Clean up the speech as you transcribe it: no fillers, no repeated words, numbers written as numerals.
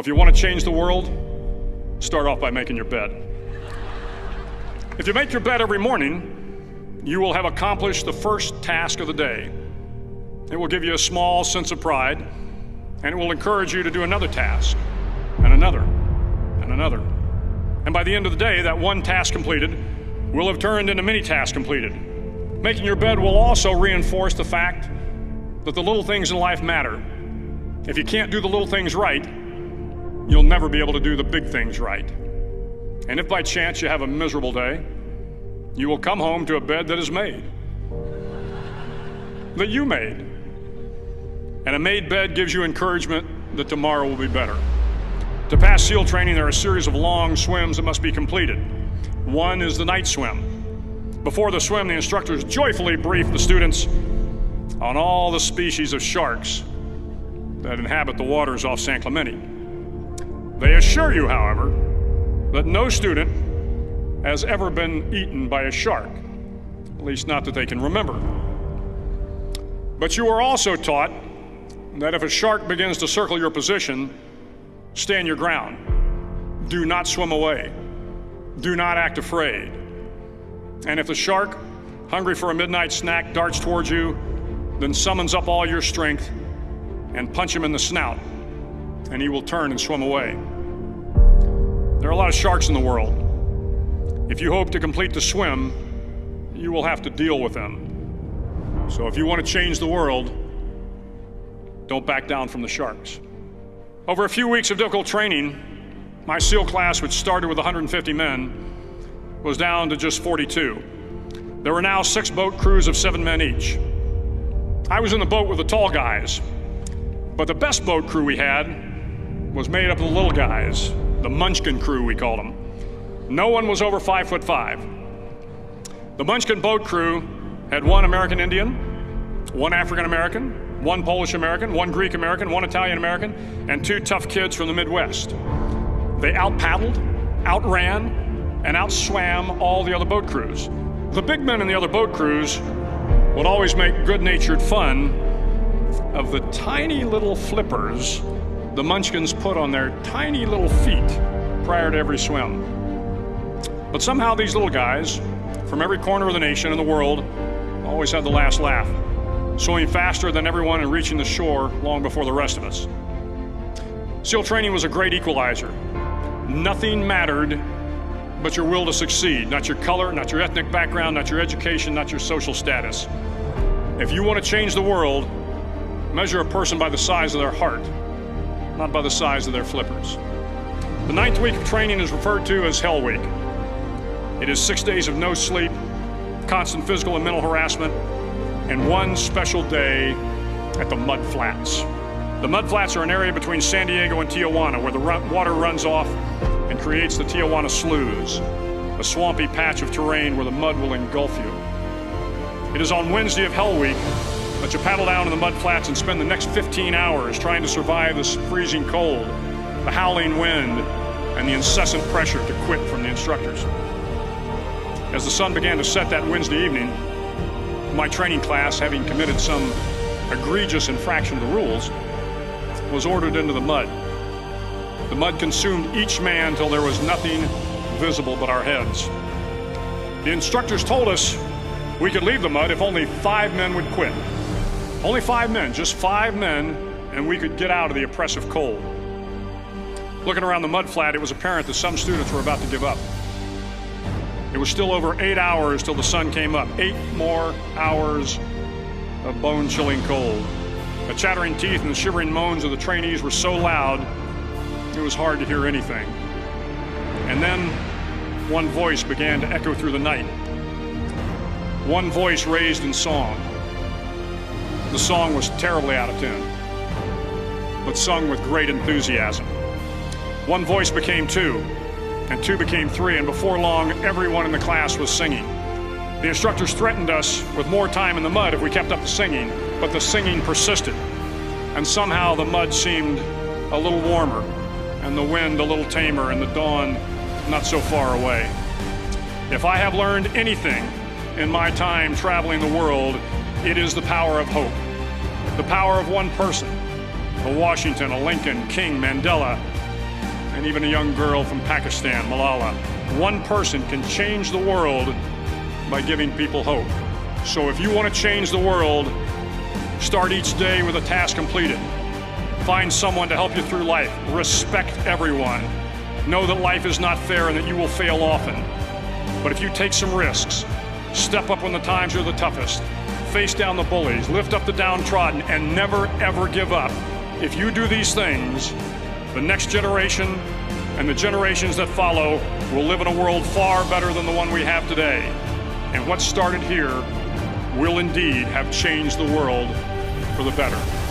If you want to change the world, start off by making your bed. If you make your bed every morning, you will have accomplished the first task of the day. It will give you a small sense of pride, and it will encourage you to do another task, and another, and another. And by the end of the day, that one task completed will have turned into many tasks completed. Making your bed will also reinforce the fact that the little things in life matter. If you can't do the little things right, you'll never be able to do the big things right. And if by chance you have a miserable day, you will come home to a bed that is made, that you made. And a made bed gives you encouragement that tomorrow will be better. To pass SEAL training, there are a series of long swims that must be completed. One is the night swim. Before the swim, the instructors joyfully brief the students on all the species of sharks that inhabit the waters off San Clemente. They assure you, however, that no student has ever been eaten by a shark, at least not that they can remember. But you are also taught that if a shark begins to circle your position, stand your ground. Do not swim away. Do not act afraid. And if the shark, hungry for a midnight snack, darts towards you, then summons up all your strength and punch him in the snout, and he will turn and swim away. There are a lot of sharks in the world. If you hope to complete the swim, you will have to deal with them. So if you want to change the world, don't back down from the sharks. Over a few weeks of difficult training, my SEAL class, which started with 150 men, was down to just 42. There were now 6 boat crews of 7 men each. I was in the boat with the tall guys, but the best boat crew we had was made up of the little guys, the Munchkin crew, we called them. No one was over 5'5". The Munchkin boat crew had 1 American Indian, 1 African American, 1 Polish American, 1 Greek American, 1 Italian American, and 2 tough kids from the Midwest. They out-paddled, outran, and outswam all the other boat crews. The big men in the other boat crews would always make good-natured fun of the tiny little flippers the Munchkins put on their tiny little feet prior to every swim. But somehow these little guys from every corner of the nation and the world always had the last laugh, swimming faster than everyone and reaching the shore long before the rest of us. SEAL training was a great equalizer. Nothing mattered but your will to succeed, not your color, not your ethnic background, not your education, not your social status. If you want to change the world, measure a person by the size of their heart, not by the size of their flippers. The 9th week of training is referred to as Hell Week. It is 6 days of no sleep, constant physical and mental harassment, and 1 special day at the Mud Flats. The Mud Flats are an area between San Diego and Tijuana where the water runs off and creates the Tijuana Sloughs, a swampy patch of terrain where the mud will engulf you. It is on Wednesday of Hell Week that you paddle down in the mud flats and spend the next 15 hours trying to survive this freezing cold, the howling wind, and the incessant pressure to quit from the instructors. As the sun began to set that Wednesday evening, my training class, having committed some egregious infraction of the rules, was ordered into the mud. The mud consumed each man till there was nothing visible but our heads. The instructors told us we could leave the mud if only 5 men would quit. Only 5 men, just 5 men, and we could get out of the oppressive cold. Looking around the mud flat, it was apparent that some students were about to give up. It was still over 8 hours till the sun came up. 8 more hours of bone-chilling cold. The chattering teeth and the shivering moans of the trainees were so loud, it was hard to hear anything. And then one voice began to echo through the night. One voice raised in song. The song was terribly out of tune, but sung with great enthusiasm. One voice became 2, and 2 became 3, and before long, everyone in the class was singing. The instructors threatened us with more time in the mud if we kept up the singing, but the singing persisted, and somehow the mud seemed a little warmer, and the wind a little tamer, and the dawn not so far away. If I have learned anything in my time traveling the world, it is the power of hope. The power of one person, a Washington, a Lincoln, King, Mandela, and even a young girl from Pakistan, Malala. One person can change the world by giving people hope. So if you want to change the world, start each day with a task completed. Find someone to help you through life. Respect everyone. Know that life is not fair and that you will fail often. But if you take some risks, step up when the times are the toughest, face down the bullies, lift up the downtrodden, and never ever give up. If you do these things, the next generation and the generations that follow will live in a world far better than the one we have today. And what started here will indeed have changed the world for the better.